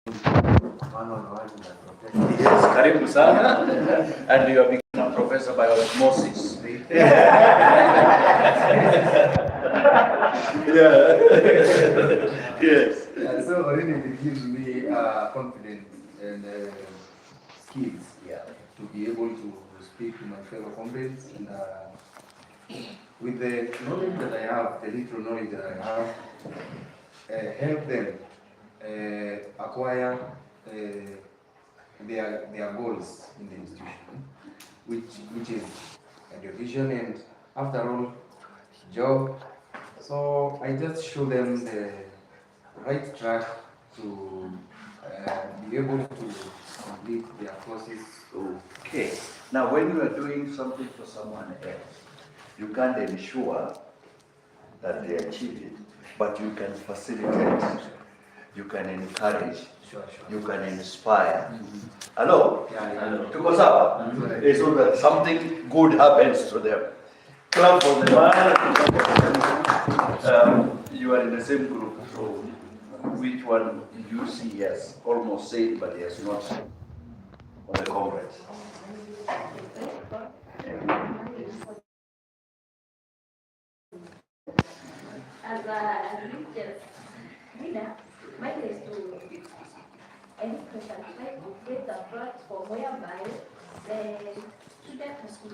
Yes, karibu sana. And you have become a professor by osmosis. Yeah. Yes. So really it gives me confidence and skills to be able to speak to my fellow comrades and with the knowledge that I have, the little knowledge that I have, help them acquire their goals in the institution, which is education and after all, job. So I just show them the right track to be able to complete their courses. Okay. Now, when you are doing something for someone else, you can't ensure that they achieve it, but you can facilitate, you can encourage, you can inspire. Hello? Yeah. Because so that something good happens to them. Clap for the man. You are in the same group, so which one you see? Yes, almost said, but he has not on the conference. As a religious leader, my is to education, like to create a platform whereby the student has to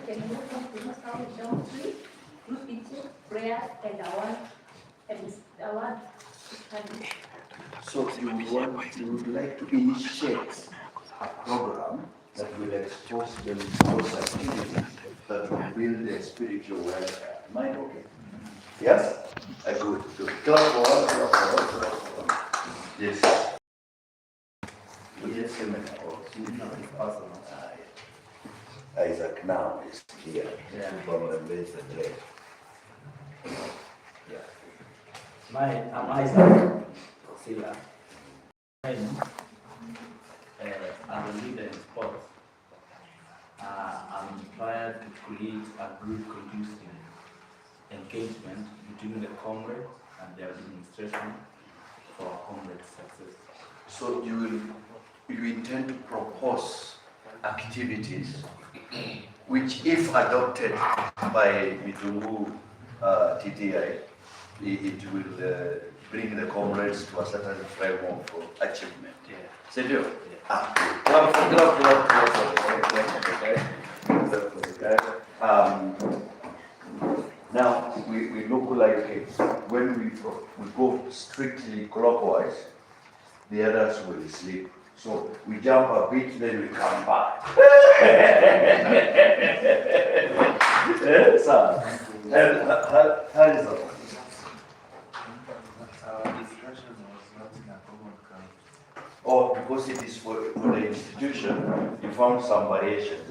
can move on to sound doctrine, through teaching, prayer, and I want study. So you would like to initiate a program that will expose them to those activities that will build their spiritual welfare. Am I okay? Yes? Good. Clap for us, clap for us. Yes. Yes, awesome. Isaac now is here from the base of the I'm Isaac Sila. As a leader in sports, I'm trying to create a good, conducive engagement between the comrades and their administration for comrade success. So you intend to propose activities which, if adopted by Mitungu TTI, it will bring the comrades to a certain framework for achievement. Sergio? Now, we look like when we go strictly clockwise, the others will sleep. So we jump a bit, then we come back. So, how is that? Discussion was not in a common ground. Or because it is for the institution, you found some variations.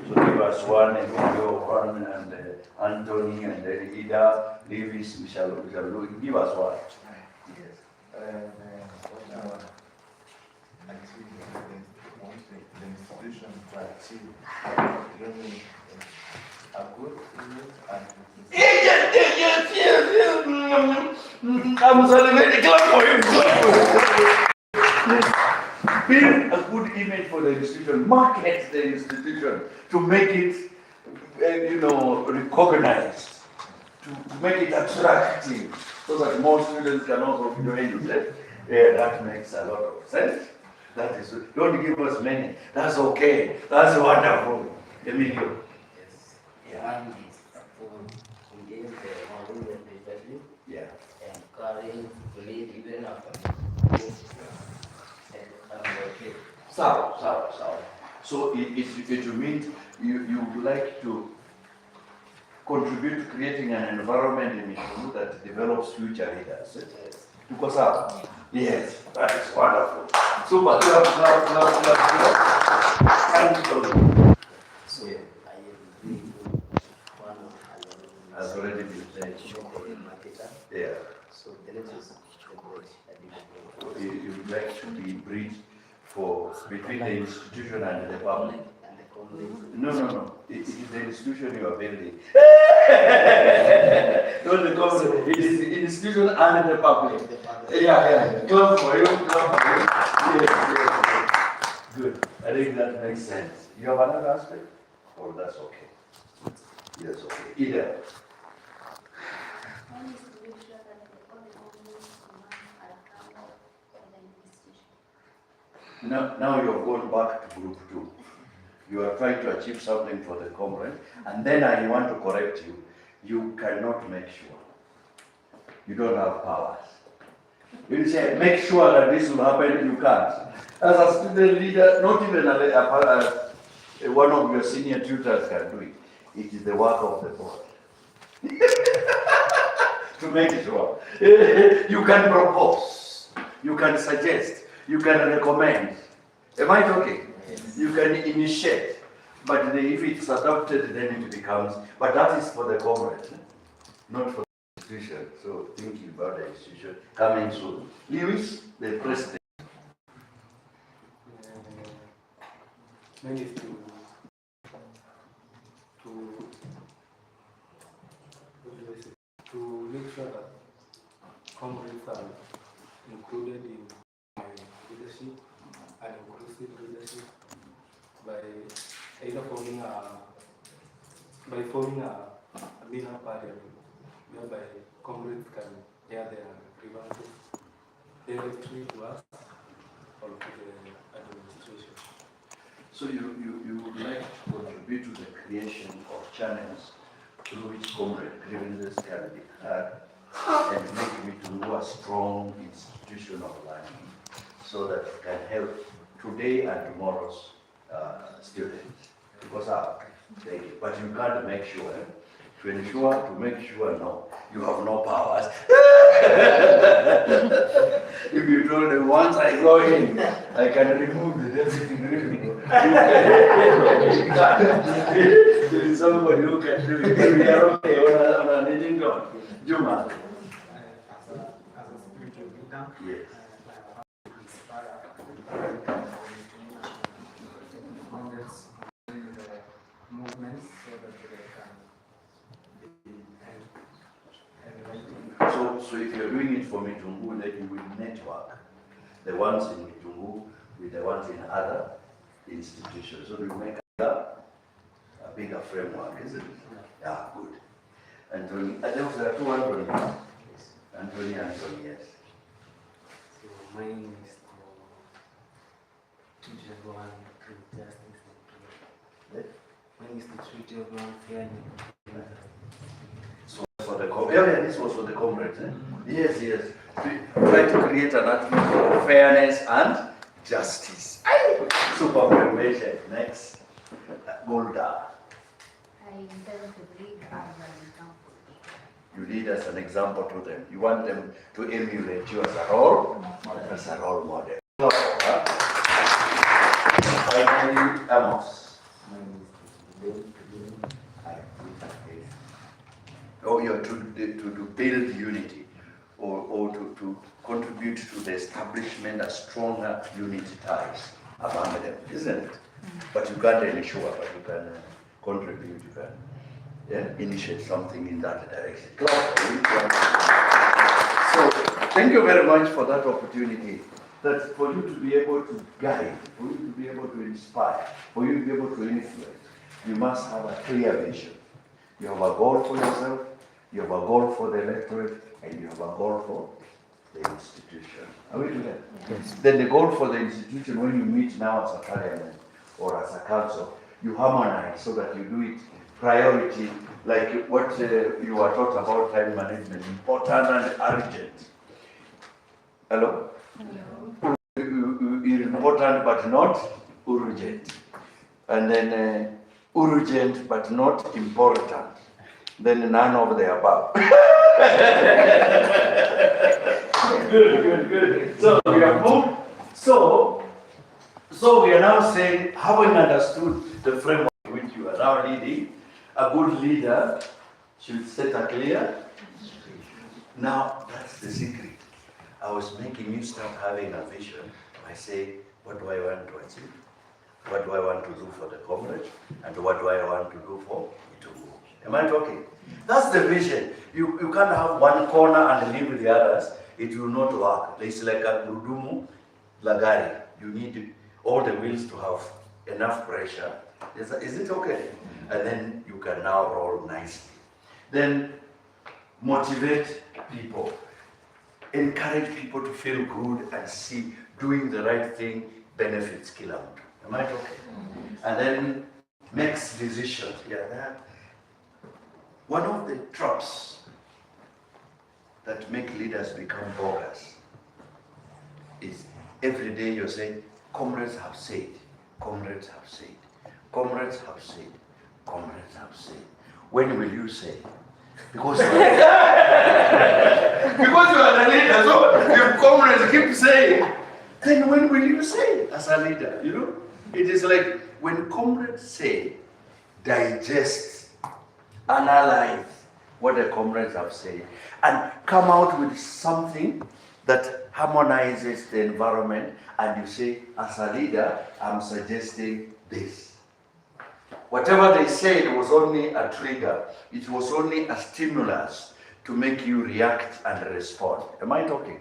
So give us one, and one, and Anthony, and then Ida, Lewis, we shall look. Give us one. Yes. The institution to achieve really a good image and I'm celebrating. Clap for him. Build a good image for the institution. Market the institution to make it, recognized, to make it attractive, so that more students can also join it. Yeah, that makes a lot of sense. That is, don't give us many. That's okay. That's wonderful. Emilio. Yes. Yeah. We gave the money immediately. Yeah. And carrying to lead even after. So it means you would like to contribute to creating an environment in Mitungu that develops future leaders. Yes. Because yes, that is wonderful. Super. Clap. So I agree one Has already been said. marketer. Yeah. So the next is the bridge. You'd like to be bridge for between the institution and the public. And the community. No. It is the institution you are building. Not the government. It is the institution and the public. Yeah. Clap for you. You have another aspect? Oh, that's okay. Yes, okay. Either. One is to make sure that all the components are covered by the institution. Now you're going back to group 2. You are trying to achieve something for the comrade, and then I want to correct you. You cannot make sure. You don't have powers. You say, make sure that this will happen, you can't. As a student leader, not even one of your senior tutors can do it. It is the work of the board. To make sure. You can propose, you can suggest, you can recommend. Am I talking? Yes. You can initiate, but if it's adopted, then it becomes, but that is for the comrade, not for the institution. So thinking about the institution coming soon. Lewis, the president. Mine is to make sure that comrades are included in my leadership and inclusive leadership by either forming a minor parliament whereby comrades can air their grievances directly to us or to the administration. So you would like to contribute to the creation of channels through which comrade grievances can be heard and make me to know a strong institution of learning so that it can help today and tomorrow's students. Because but you can't make sure. To make sure, no, you have no powers. If you told them once I go in, I can remove the deputy revenue. There is somebody who can do it. We are okay on an aging ground. Juma. As a spiritual leader, Yes. I inspire Congress in the movements so that they can be So if you're doing it for Mitungu, then you will network the ones in Mitungu with the ones in other institutions. So you make a bigger framework, isn't it? Yeah, good. Anthony, there are two Anthony. Anthony, yes. So mine is to treat everyone with justice and care. Mine is to treat everyone fairly. So for the this was for the comrades. Eh? Yes. Try to create an atmosphere of fairness and justice. Supervision. Next. Golda. I intend to lead as an example. You lead as an example to them. You want them to emulate you as a role model. Finally, Amos. Or you're to build unity or to contribute to the establishment of stronger unity ties among them, isn't it? But you can't ensure, but you can contribute, you can initiate something in that direction. So, thank you very much for that opportunity. That for you to be able to guide, for you to be able to inspire, for you to be able to influence, you must have a clear vision. You have a goal for yourself, you have a goal for the electorate, and you have a goal for the institution. Are we together? Yes. Then the goal for the institution, when you meet now as a parliament or as a council, you harmonize so that you do it priority, like what you were taught about time management, important and urgent. Hello? Hello. Important but not urgent. And then urgent but not important. Then none of the above. Good. So we have moved. So we are now saying, having understood the framework which you are now leading, a good leader should set a clear. Now that's the secret. I was making you start having a vision. I say, what do I want to achieve? What do I want to do for the comrade? And what do I want to do for Mitungu? Am I talking? That's the vision. You can't have one corner and leave the others. It will not work. It's like a Gurudumu Lagari. You need all the wheels to have enough pressure Is it okay? And then you can now roll nicely. Then motivate people. Encourage people to feel good and see doing the right thing benefits kila mtu. Am I okay? And then makes decisions. Yeah, that. One of the traps that make leaders become bogus is every day you're saying, comrades have said, comrades have said, comrades have said, comrades have said. When will you say? Because you are the leader, so your comrades keep saying, then when will you say as a leader? You know? It is like when comrades say, digest, analyze what the comrades have said, and come out with something that harmonizes the environment, and you say, as a leader, I'm suggesting this. Whatever they said was only a trigger. It was only a stimulus to make you react and respond. Am I talking?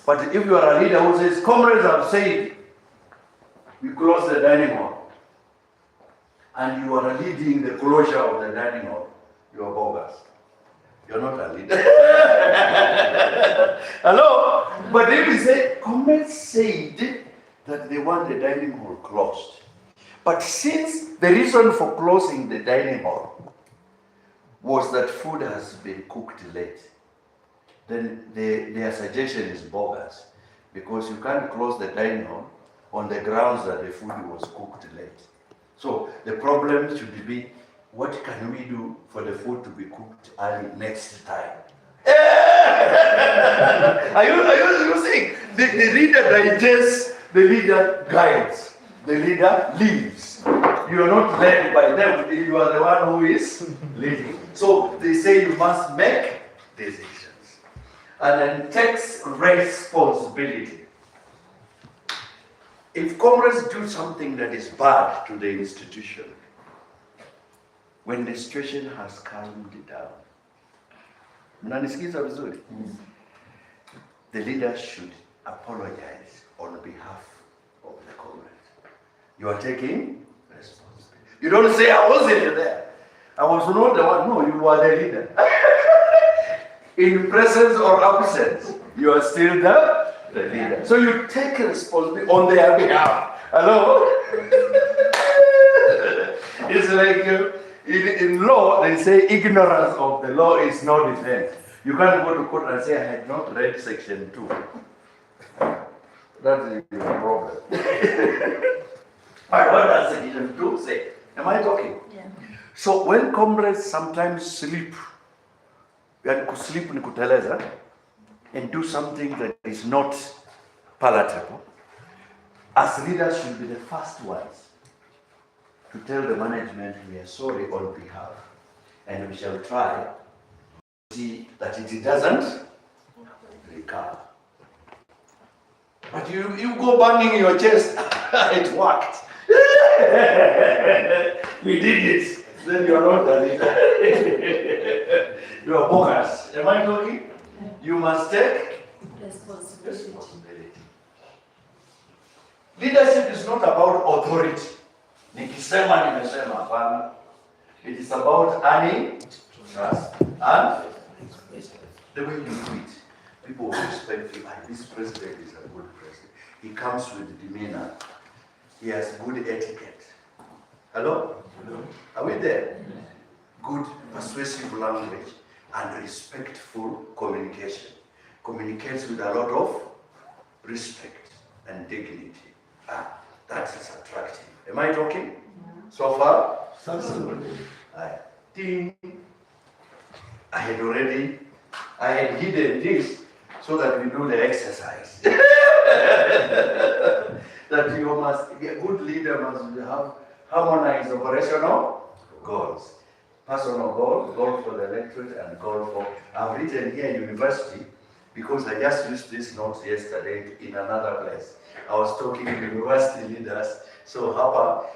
But if you are a leader who says, comrades have said, we close the dining hall, and you are leading the closure of the dining hall, you are bogus. You're not a leader. Hello? But if you say, comrades said that they want the dining hall closed. But since the reason for closing the dining hall was that food has been cooked late, then their suggestion is bogus, because you can't close the dining hall on the grounds that the food was cooked late. So the problem should be, what can we do for the food to be cooked early next time? Are you saying the leader digests, the leader guides, the leader leads. You are not led by them, you are the one who is leading. So they say you must make decisions. And then takes responsibility. If comrades do something that is bad to the institution, when the situation has calmed down, mnanisikiza vizuri? The leader should apologize on behalf of the comrades. You are taking responsibility. You don't say, I wasn't there. I was not the one. No, you are the leader. In presence or absence, you are still the leader. So you take responsibility on their behalf. Hello? It's like in law, they say ignorance of the law is no defense. You can't go to court and say, I had not read section 2. That is your problem. But what does section 2 say? Am I talking? Yeah. So when comrades sometimes sleep, and sleep ni kuteleza, and do something that is not palatable, as leaders should be the first ones to tell the management we are sorry on behalf, and we shall try to see that it doesn't recur. But you go banging your chest, it worked. We did it. Then you are not the leader. You are bogus. Am I talking? You must take responsibility. Leadership is not about authority. Nikisema nimesema hapana. It is about earning trust and the way you do it. People will respect you. This president is a good president. He comes with demeanor. He has good etiquette. Hello? Hello? Are we there? Good persuasive language and respectful communication. Communicates with a lot of respect and dignity. That is attractive. Am I talking? Yeah. So far? Absolutely. Ding. I had hidden this so that we do the exercise. That you must, a good leader must have harmonized operational goals. Personal goal, goal for the electorate, and goal for, I've written here university because I just used this notes yesterday in another place. I was talking to university leaders, so Hapa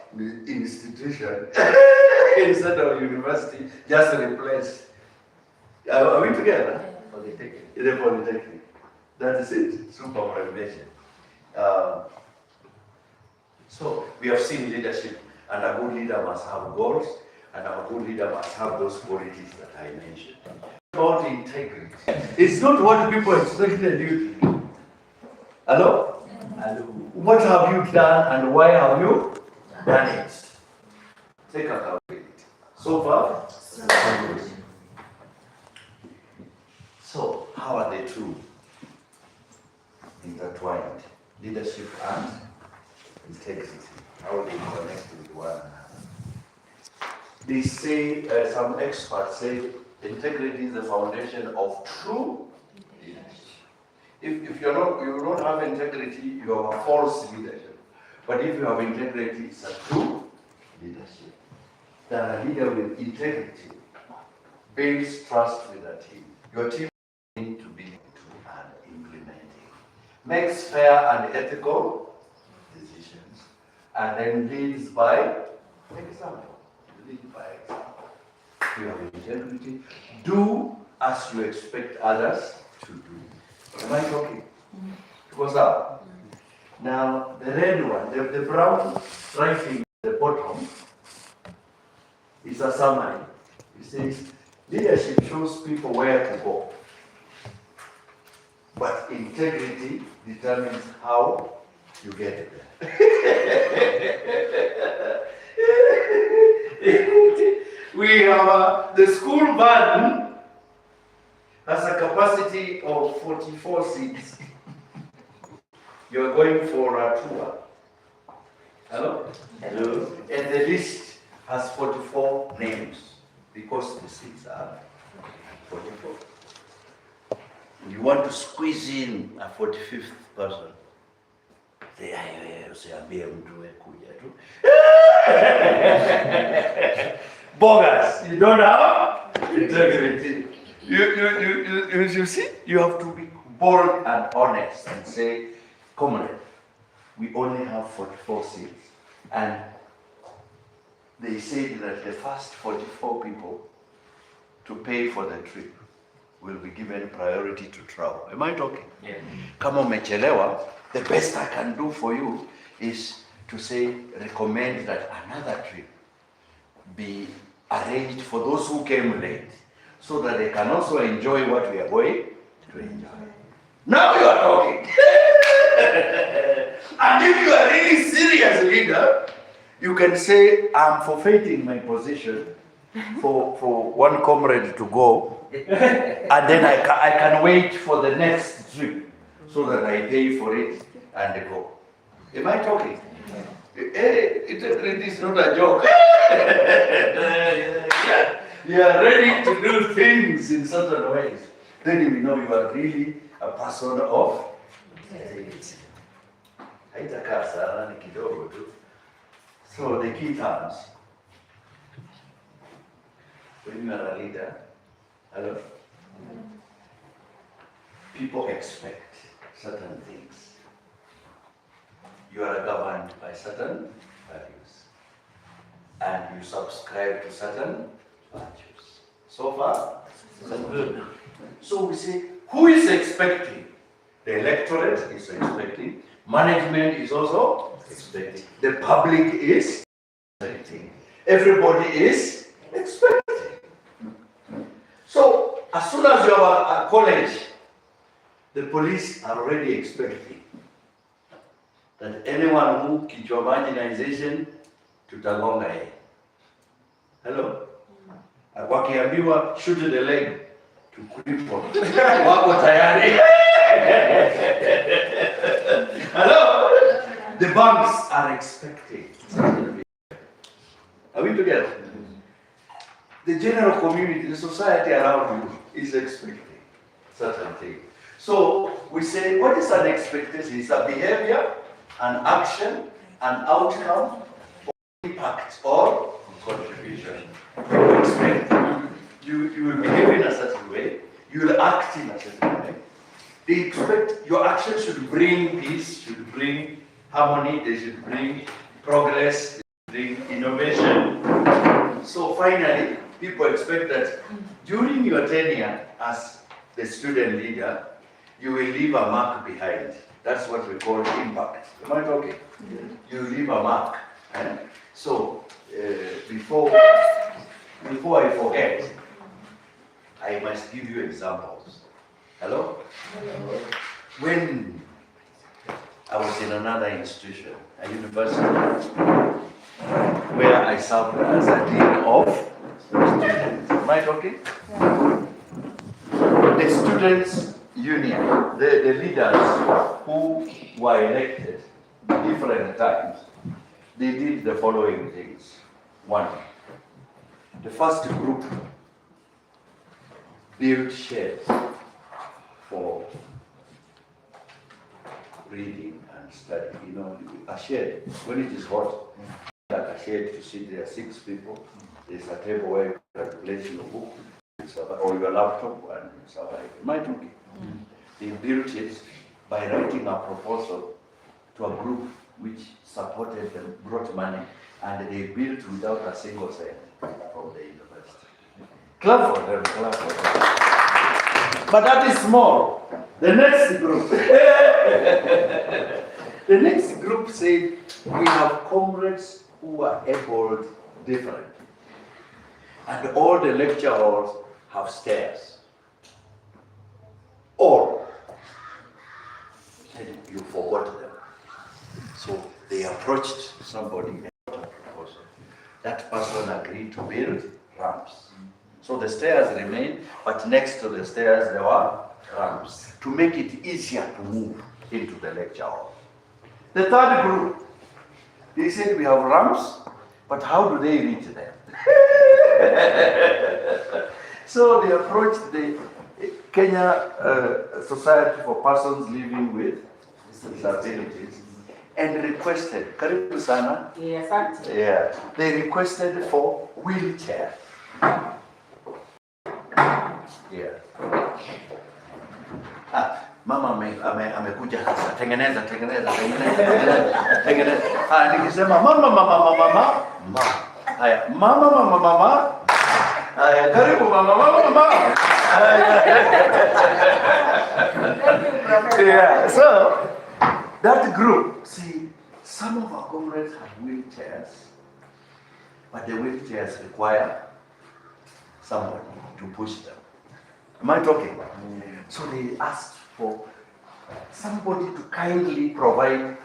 institution instead of university just replaced. Are we together? Polytechnic. The Polytechnic. That is it. Superannuation. So we have seen leadership And a good leader must have goals, and a good leader must have those qualities that I mentioned. About integrity. It's not what people expected you to do. Hello? Hello. What have you done and why have you done it? Take accountability. So far? So, how are the two intertwined? Leadership and integrity. How are they connected with one another? They say, some experts say, integrity is the foundation of true leadership. If you don't have integrity, you have a false leadership. But if you have integrity, it's a true leadership. Then a leader with integrity builds trust with a team. Your team needs to be to and implementing. Makes fair and ethical decisions. And then leads by example. Lead by example. You have integrity. Do as you expect others to do. Am I talking? What's up? Now, the red one, the brown writing at the bottom is a summary. It says, leadership shows people where to go. But integrity determines how you get there. We have the school van has a capacity of 44 seats. You're going for a tour. Hello? Hello. And the list has 44 names because the seats are 44. You want to squeeze in a 45th person. Usiambie mtu wewe kuja tu. Bogus. You don't have integrity. You see, you have to be bold and honest and say, comrade, we only have 44 seats. And they said that the first 44 people to pay for the trip will be given priority to travel. Am I talking? Yeah. Kama umechelewa, the best I can do for you is to say, recommend that another trip be arranged for those who came late, so that they can also enjoy what we are going to enjoy. Now you are talking. And if you are really serious leader, you can say, I'm forfeiting my position for one comrade to go, and then I can wait for the next trip so that I pay for it and go. Am I talking? It is not a joke. You are ready to do things in certain ways. Then you know you are really a person of integrity. Haitakaa sana, ni kidogo tu. So the key terms. When you are a leader, hello? People expect certain things. You are governed by certain values. And you subscribe to certain virtues. So far, so good. So we say, who is expecting? The electorate is expecting. Management is also expecting. The public is expecting. Everybody is expecting. So, as soon as you are at college, the police are already expecting that anyone who kichwa marginalization tutagonga yeye. Hello? Wakiambiwa shoot the leg to cripple. Wako tayari. Hello? The banks are expecting. Are we together? The general community, the society around you is expecting certain things. So we say, what is an expectation? It's a behavior, an action, an outcome, or impact, or contribution. You expect, you will behave in a certain way, you will act in a certain way. They expect your action should bring peace, should bring harmony, they should bring progress, they should bring innovation. So finally, people expect that during your tenure as the student leader, you will leave a mark behind. That's what we call impact. Am I talking? You leave a mark. So before I forget, I must give you examples. Hello? When I was in another institution, a university, where I served as a dean of students. Am I talking? The students' union, the leaders who were elected different times, they did the following things. One, the first group built sheds for reading and study. You know, a shed, when it is hot, like a shed to sit there, 6 people, there's a table where you can place your book or your laptop and survive. Am I talking? They built it by writing a proposal to a group which supported them, brought money, and they built without a single cent from the university. Clap for them, clap for them. But that is small. The next group, the next group said, we have comrades who are able different. And all the lecture halls have stairs. All. And you forgot them. So they approached somebody. That person agreed to build ramps. So the stairs remained, but next to the stairs there were ramps to make it easier to move into the lecture hall. The third group, they said we have ramps, but how do they reach them? So they approached the Kenya Society for Persons Living with Disabilities and requested, karibu sana. Yes, Auntie. Yeah, they requested for wheelchairs. Yeah. Mama amekuja sasa, tengeneza. Nikisema mama. Haya, mama. Haya, karibu mama. Yeah, so that group, see, some of our comrades have wheelchairs, but the wheelchairs require somebody to push them. Am I talking? So they asked for somebody to kindly provide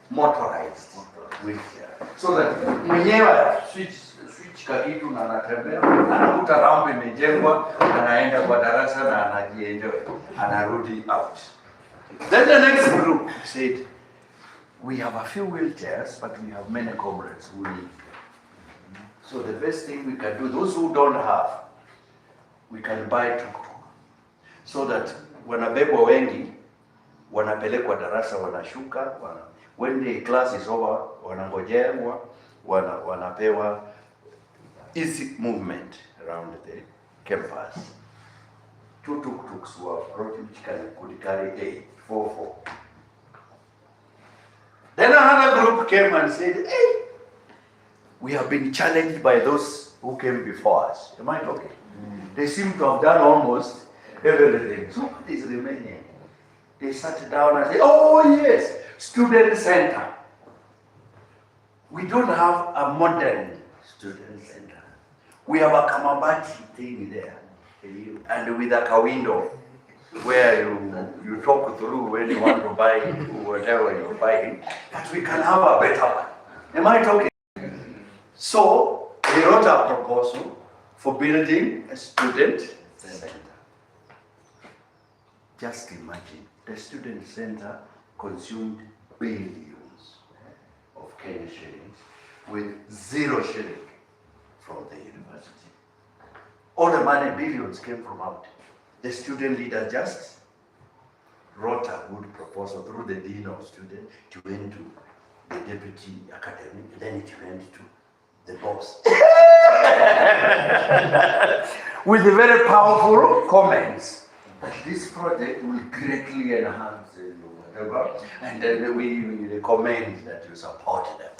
motorized wheelchair, so that mwenyewe switch kakitu na anatembea, anakuta ramp imejengwa, anaenda kwa darasa na anajienjoy, anarudi out. Then the next group said, we have a few wheelchairs, but we have many comrades who need. So the best thing we can do, those who don't have, we can buy tuk-tuk. So that wanabebwa wengi, wanapelekwa darasa, wanashuka, when the class is over, wanangojewa, wanapewa easy movement around the campus. 2 tuk-tuks were brought which could carry 4. Then another group came and said, hey, we have been challenged by those who came before us. Am I talking? They seem to have done almost everything. So what is remaining? They sat down and said, oh yes, student center. We don't have a modern student center. We have a kamabati thing there, and with a window where you talk through when you want to buy whatever you're buying, but we can have a better one. Am I talking? So they wrote a proposal for building a student center. Just imagine, the student center consumed billions of Kenya shillings with 0 shilling from the university. All the money, billions, came from out. The student leader just wrote a good proposal through the dean of students. It went to the deputy academic, then it went to the boss. With very powerful comments that this project will greatly enhance whatever, and then we recommend that you support them.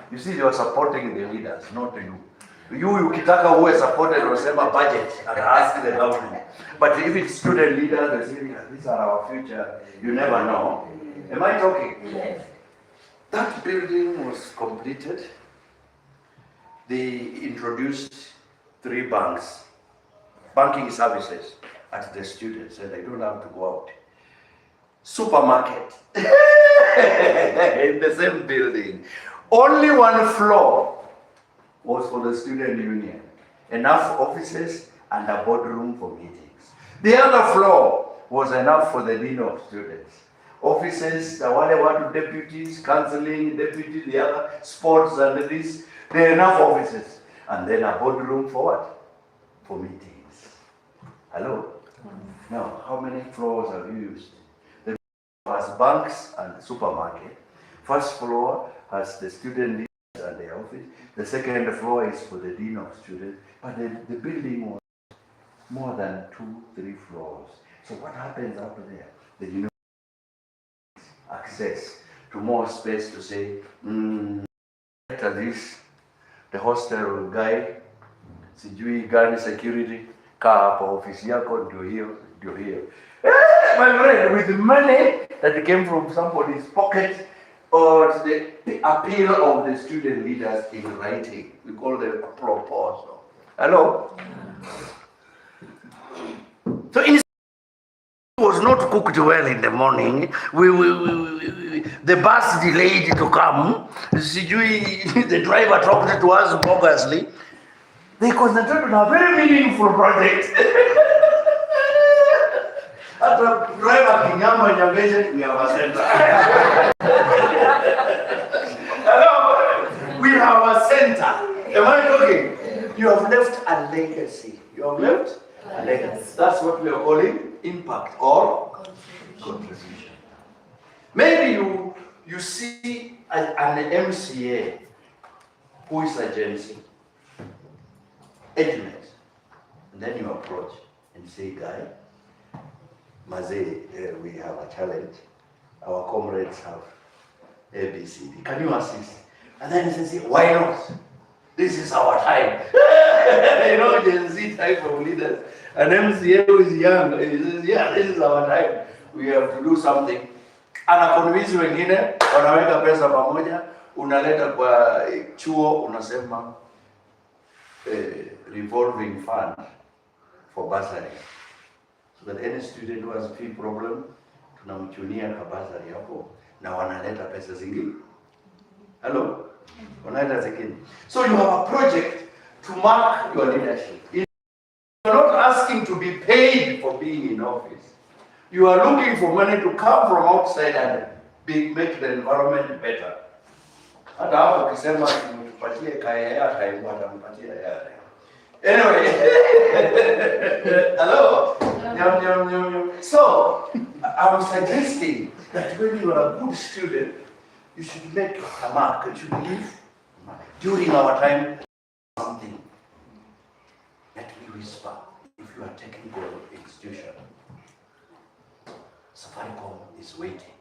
You see, you are supporting the leaders, not you. You ukitaka uwe supported, unasema budget and ask the government. But if it's student leaders, they say, these are our future, you never know. Am I talking? Yes. That building was completed, they introduced 3 banks, banking services at the students, and they don't have to go out. Supermarket in the same building. Only 1 floor was for the student union. Enough offices and a boardroom for meetings. The other floor was enough for the dean of students. Offices, the whatever deputies, counseling, deputy, the other sports and this, there are enough offices. And then a boardroom for what? For meetings. Hello? Now, how many floors have you used? The first has banks and supermarket. First floor has the student leaders and their office. The second floor is for the dean of students. But the building was more than 2-3 floors. So what happens after there? The university access to more space to say, after this, the hostel guy, sijui gani security, kaa hapa ofisi yako ndio hiyo. My friend, with money that came from somebody's pocket or the appeal of the student leaders in writing. We call them a proposal. Hello? So it was not cooked well in the morning. The bus delayed to come. The driver talked to us bogusly. They concentrated on a very meaningful project. After driver Kinyama Nyambese, we have a center. Hello? We have a center. Am I talking? You have left a legacy. You have left a legacy. That's what we are calling impact or contribution. Maybe you see an MCA who is a Gen Z, agent, and then you approach and say, guy, Maze, we have a challenge. Our comrades have ABCD. Can you assist? And then he says, why not? This is our time. You know, Gen Z type of leaders. An MCA who is young, he says, yeah, this is our time. We have to do something. Anakonvince wengine, wanaweka pesa pamoja, unaleta kwa chuo, unasema revolving fund for bursary. So that any student who has a fee problem, tunamchunia ka bursary hapo, na wanaleta pesa zingine. Hello? Wanaleta zingine. So you have a project to mark your leadership. You're not asking to be paid for being in office. You are looking for money to come from outside and make the environment better. Hata hapo ukisema tupatie kaya yake watampatia yale. Anyway, hello? So, I'm suggesting that when you are a good student, you should make a mark. You should leave during our time something. Let me whisper, if you are a technical institution, Safaricom is waiting.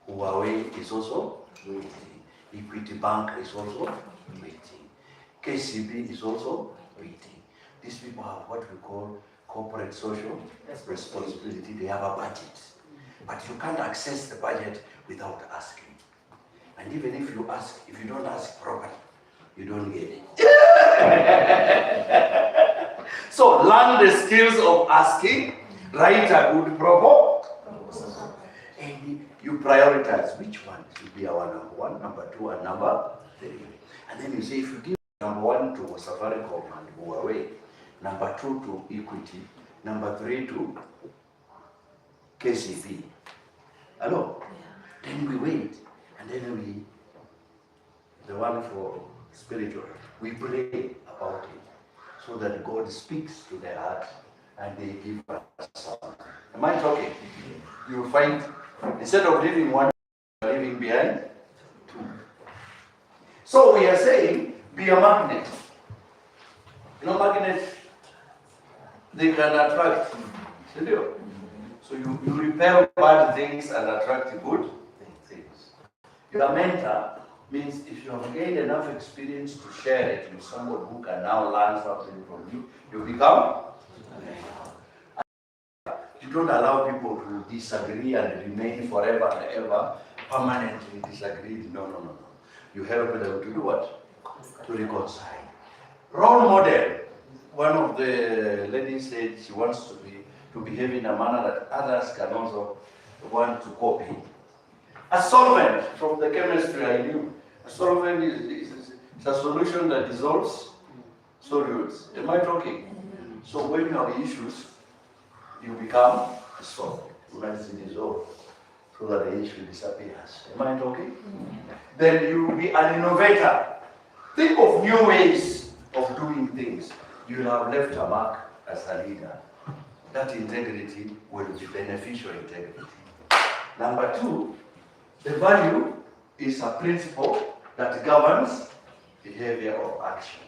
Huawei is also waiting. Equity Bank is also waiting. KCB is also waiting. These people have what we call corporate social responsibility. They have a budget. But you can't access the budget without asking. And even if you ask, if you don't ask properly, you don't get it. So learn the skills of asking, write a good proposal, and you prioritize which one should be our number 1, number 2, and number 3. And then you say, if you give number 1 to Safaricom and Huawei, number 2 to Equity, number 3 to KCB. Hello? Yeah. Then we wait, and then the one for spiritual, we pray about it so that God speaks to their heart and they give us something. Am I talking? You will find, instead of leaving one, you are leaving behind 2. So we are saying, be a magnet. You know, magnets, they can attract. So you repel bad things and attract good things. Your mentor means if you have gained enough experience to share it with someone who can now learn something from you, you become a mentor. You don't allow people to disagree and remain forever and ever permanently disagreed. No. You help them to do what? to reconcile. Role model. One of the ladies said she wants to behave in a manner that others can also want to copy. A solvent, from the chemistry I knew, a solvent is a solution that dissolves solutes. Am I talking? So when you have issues, you become a solvent. You let it dissolve so that the issue disappears. Am I talking? Then you will be an innovator. Think of new ways of doing things. You will have left a mark as a leader. That integrity will be beneficial integrity. Number two, the value is a principle that governs behavior or action.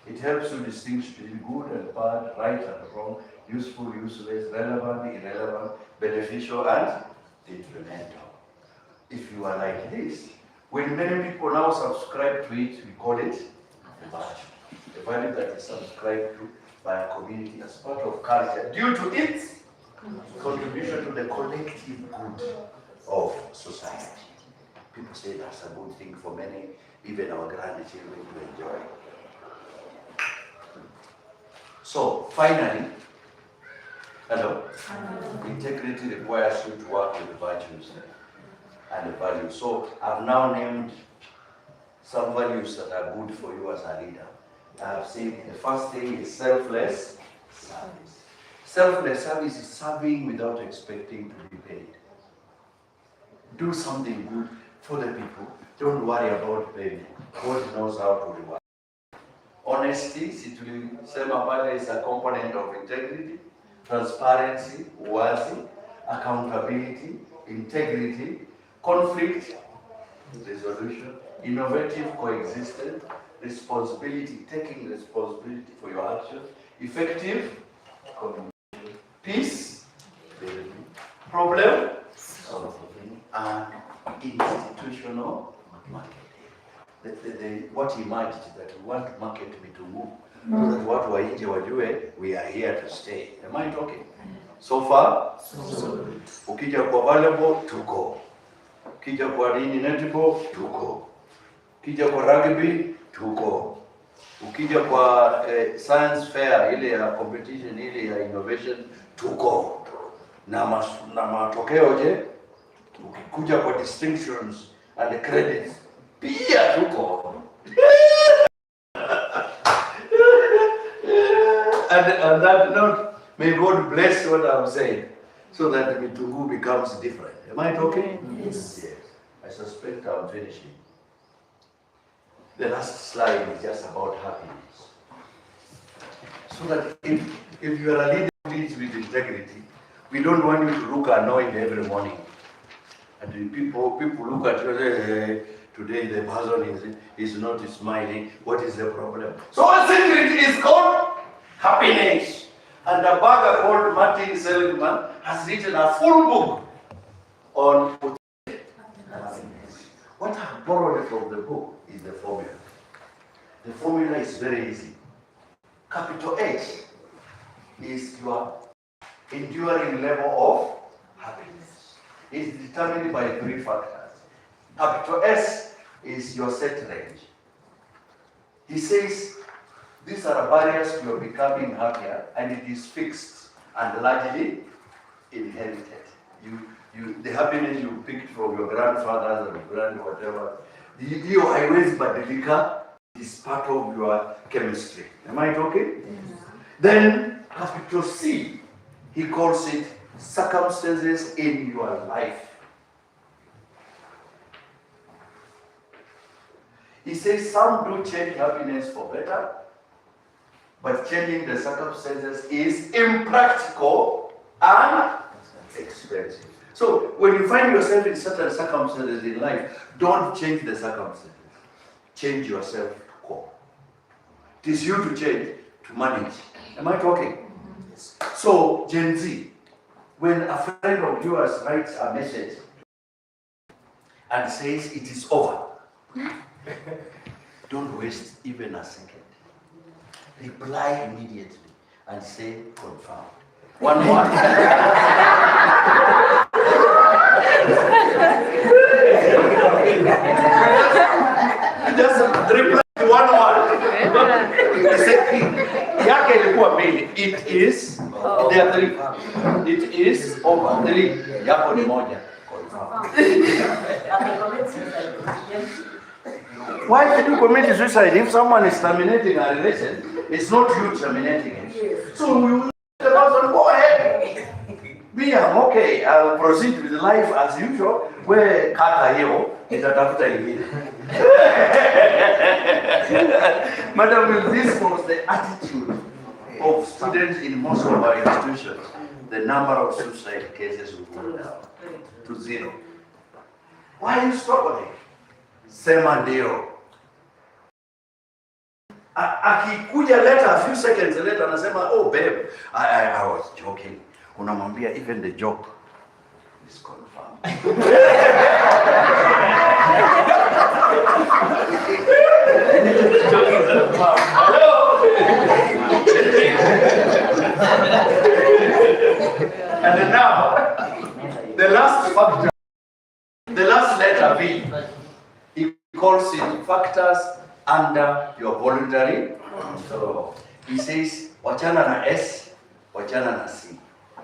It helps you distinguish between good and bad, right and wrong, useful, useless, relevant, irrelevant, beneficial, and detrimental. If you are like this, when many people now subscribe to it, we call it a value. A value that is subscribed to by a community as part of culture due to its contribution to the collective good of society. People say that's a good thing for many, even our grandchildren to enjoy. So, finally, hello? Integrity requires you to work with the virtues and the values. So, I've now named some values that are good for you as a leader. I have said the first thing is selfless service. Selfless service is serving without expecting to be paid. Do something good for the people. Don't worry about payment. God knows how to reward. Honesty, sema pale, is a component of integrity. Transparency, wazi, accountability, integrity, conflict resolution, innovative coexistence, responsibility, taking responsibility for your actions, effective communication, peace, problem solving, and institutional marketing. What he meant is that we want to market me to move, so that watu wa nje wajue we are here to stay. Am I talking? So far? So good. Ukija kwa valuable, tuko. Ukija kwa netball, tuko. Ukija kwa rugby, tuko. Ukija kwa science fair, ile ya competition, ile ya innovation, tuko. Na matokeo je? Ukikuja kwa distinctions and credits, pia tuko. and that note, may God bless what I'm saying, so that Mitungu becomes different. Am I talking? Yes. Yes. I suspect I'm finishing. The last slide is just about happiness. So that if you are a leader who leads with integrity, we don't want you to look annoyed every morning. And people look at you and say, hey, today the person is not smiling. What is the problem? So a secret is called happiness. And a bagger called Martin Seligman has written a full book on happiness. What I borrowed from the book is the formula. The formula is very easy. Capital H is your enduring level of happiness. It's determined by 3 factors. Capital S is your set range. He says these are barriers to your becoming happier, and it is fixed and largely inherited. The happiness you picked from your grandfathers or whatever, hiyo haiwezi badilika, is part of your chemistry. Am I talking? Yes. Then capital C, he calls it circumstances in your life. He says some do change happiness for better, but changing the circumstances is impractical and expensive. So when you find yourself in certain circumstances in life, don't change the circumstances. Change yourself to core. It is you to change, to manage. Am I talking? Yes. So Gen Z, when a friend of yours writes a message and says it is over, don't waste even a second. Reply immediately and say confirmed. One more. Just reply to one there are 3. It is over 3. Yako ni moja. Why did you commit suicide? If someone is terminating a relation, it's not you terminating it. So we will the person go ahead. Me, I'm okay. I'll proceed with life as usual. Where kata hiyo itatafuta ingine. Madam, this was the attitude of students in most of our institutions. The number of suicide cases will go down to 0. Why are you struggling? Sema ndio. Akikuja later, a few seconds later, anasema, oh babe, I was joking. Unamwambia even the joke is confirmed. And then now, the last factor, the last letter V, he calls it factors under your voluntary. So he says, wachana na S, wachana na C.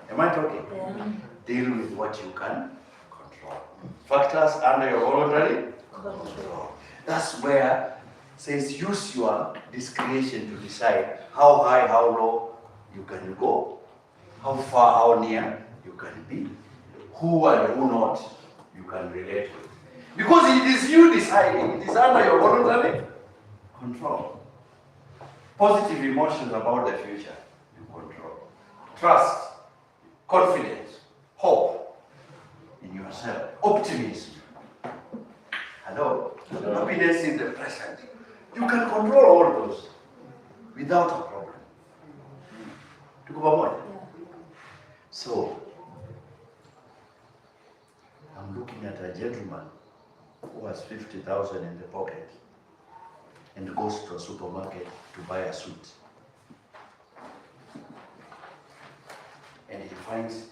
Am I talking? Yeah. Deal with what you can control. Factors under your voluntary control. That's where it says use your discretion to decide how high, how low you can go, how far, how near you can be, who and who not you can relate with. Because it is you deciding, it is under your voluntary control. Positive emotions about the future, you control. Trust, confidence, hope in yourself, optimism. Hello? Happiness in the present. You can control all those without a problem. Tuko pamoja? So, I'm looking at a gentleman who has 50,000 in the pocket and goes to a supermarket to buy a suit. And he finds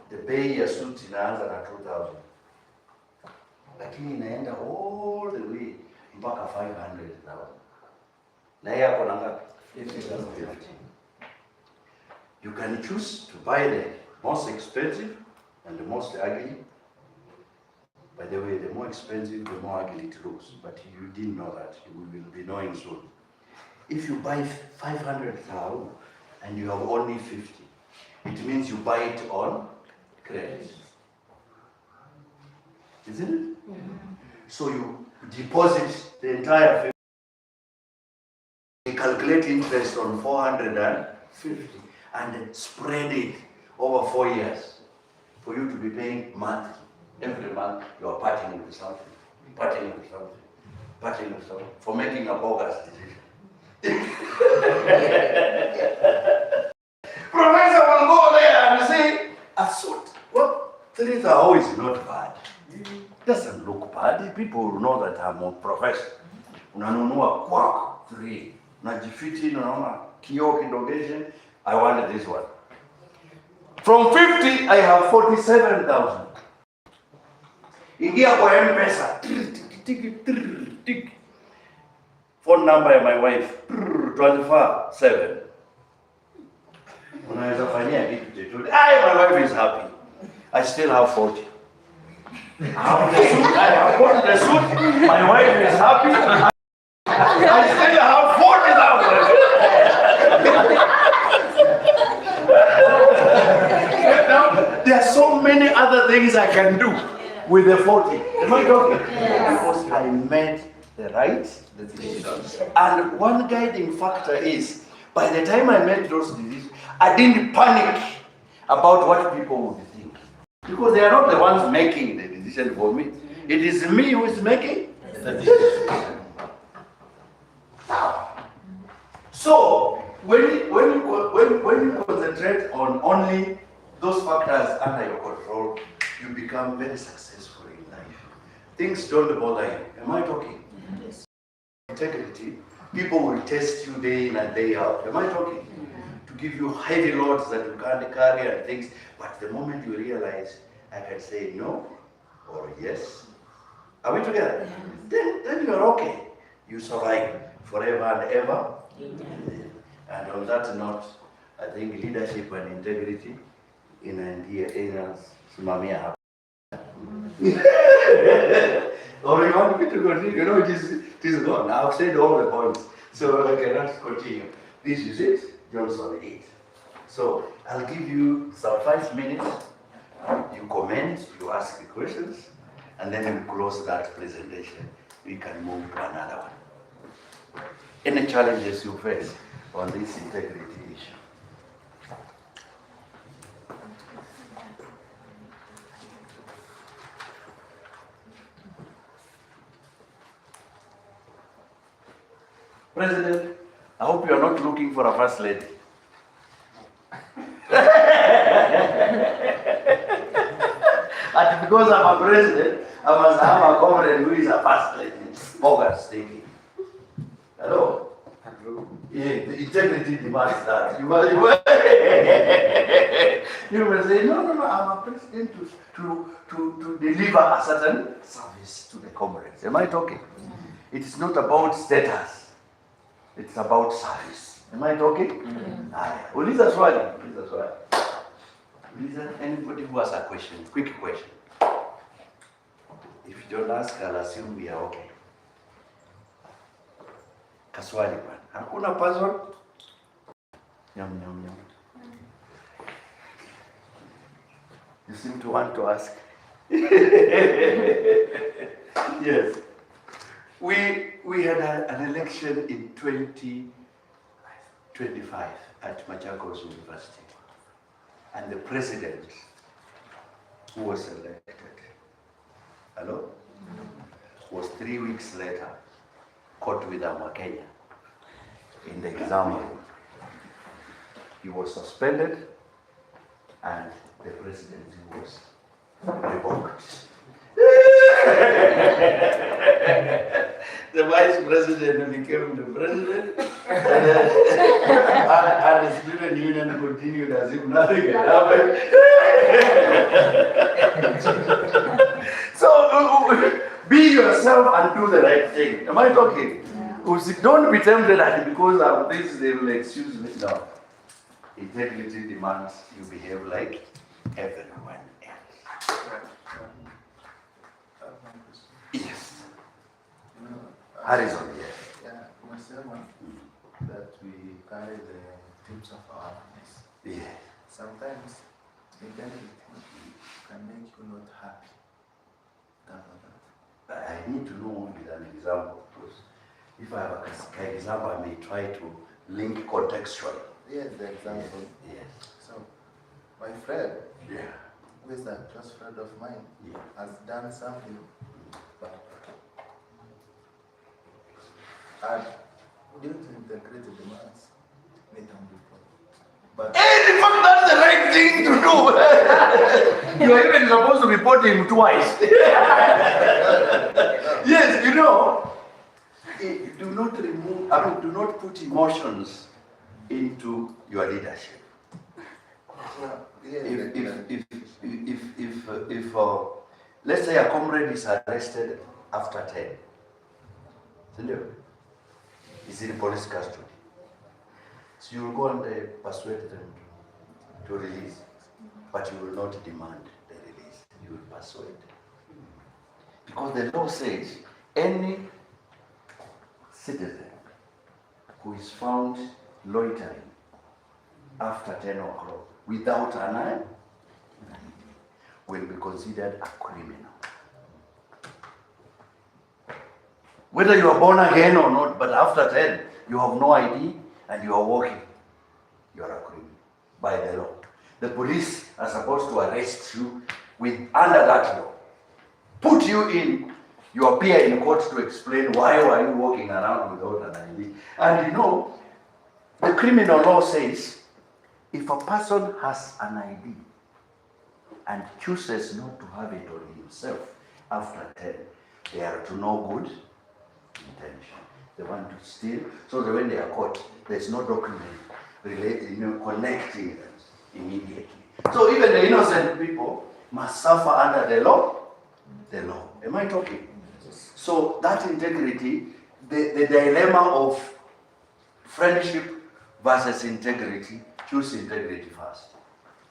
the bei ya suit inaanza na 2,000. Lakini inaenda all the way mpaka 500,000. Na yeye ako na ngapi? 50,000. You can choose to buy the most expensive and the most ugly. By the way, the more expensive, the more ugly it looks. But you didn't know that. You will be knowing soon. If you buy 500,000 and you have only 50, it means you buy it on credit. Isn't it? Mm-hmm. So you deposit the entire 50. You calculate interest on 450 and then spread it over 4 years for you to be paying monthly. Every month you are parting with something, parting with something, parting with something for making a bogus decision. Professor will go there and say, a suit, well, 3,000 is not bad. It doesn't look bad. People will know that I'm a professor. Unanunua kwako 3. Najifiti, unaona kioo kidogeshe. I wanted this one. From 50, I have 47,000. Ingia kwa M-Pesa. Phone number of my wife. 24/7. Unaweza fanyia kitu chochote. My wife is happy. I still have 40. I have the suit. I have bought the suit. My wife is happy. I still have 40,000. There are so many other things I can do with the 40. Am I talking? Yes. Because I made the right decisions. And one guiding factor is, by the time I made those decisions, I didn't panic about what people would think. Because they are not the ones making the decision for me. It is me who is making the decision. So, when you concentrate on only those factors under your control, you become very successful in life. Things don't bother you. Am I talking? Yes. Integrity. People will test you day in and day out. Am I talking? To give you heavy loads that you can't carry and things. But the moment you realize, I can say no or yes. Are we together? Yes. Then you're okay. You survive forever and ever. Yes. And on that note, I think leadership and integrity inasimamia hapa. Or you want me to continue? No, it is gone. I've said all the points, so I cannot continue. This is it, Johnson 8. So I'll give you some 5 minutes. You comment, you ask the questions, and then we close that presentation. We can move to another one. Any challenges you face on this integrity issue? President, I hope you are not looking for a first lady. And because I'm a president, I must have a comrade who is a first lady. Focus thinking. Hello? Hello. Yeah, the integrity demands that. You must say, no, I'm a president to deliver a certain service to the comrades. Am I talking? It is not about status. It's about service. Am I talking? Uliza swali. Uliza anybody who has a question, quick question. If you don't ask, I'll assume we are okay. Kaswali bwana. Hakuna puzzle? Yum. You seem to want to ask. Yes. We had an election in 2025 at Machakos University. And the president who was elected, hello, was 3 weeks later caught with a Makenya in the exam room. He was suspended and the presidency was revoked. The vice president became the president, and the student union continued as if nothing had happened. So, be yourself and do the right thing. Am I talking? Don't be tempted that because of this they will excuse me. No. Integrity demands you behave like everyone else. Yes. Harrison, yes. Yeah, myself, that we carry the tips of our lives. Yeah. Sometimes integrity can make you not happy. I need to know with an example, because if I have an example, I may try to link contextually. Yes, the example. Yes. So, my friend, Yeah. who is a close friend of mine, Yeah. has done something, but due to integrity demands, they can be put. But In fact, that's the right thing to do. You are even supposed to report him twice. Yes, you know, do not put emotions into your leadership. If let's say a comrade is arrested after 10, is in police custody. So you will go and persuade them to release, but you will not demand the release. You will persuade. Because the law says any citizen who is found loitering after 10 o'clock without an eye will be considered a criminal. Whether you are born again or not, but after 10, you have no ID and you are walking, you are a criminal by the law. The police are supposed to arrest you under that law. Put you in, you appear in court to explain why are you walking around without an ID. And you know, the criminal law says, if a person has an ID and chooses not to have it on himself after 10, they are to no good intention. They want to steal, so that when they are caught, there's no document connecting them immediately. So even the innocent people must suffer under the law. The law. Am I talking? So that integrity, the dilemma of friendship versus integrity choose integrity first.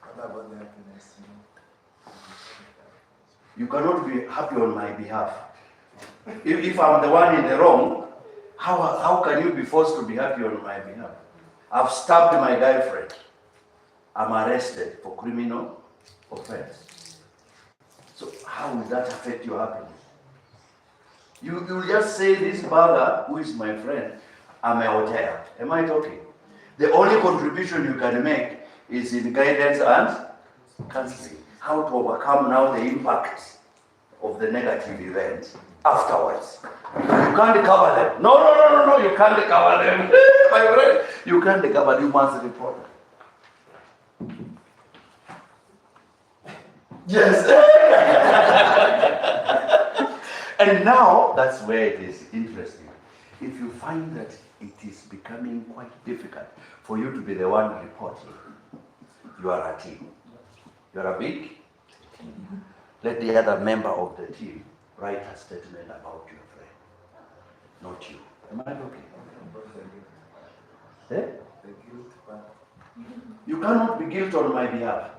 What about the happiness? You cannot be happy on my behalf. If I'm the one in the wrong, how can you be forced to be happy on my behalf? I've stabbed my girlfriend. I'm arrested for criminal offense. So how will that affect your happiness? You just say this brother, who is my friend, I'm a hotel. Am I talking? The only contribution you can make is in guidance and counseling. How to overcome now the impacts of the negative events afterwards. You can't cover them. No, you can't cover them. My friend, you can't cover them. You must report. Yes. And now, that's where it is interesting. If you find that it is becoming quite difficult for you to be the one reporting, you are a team. You are a big team. Let the other member of the team write a statement about your friend, not you. Am I okay? Eh? The guilt part. You cannot be guilty on my behalf.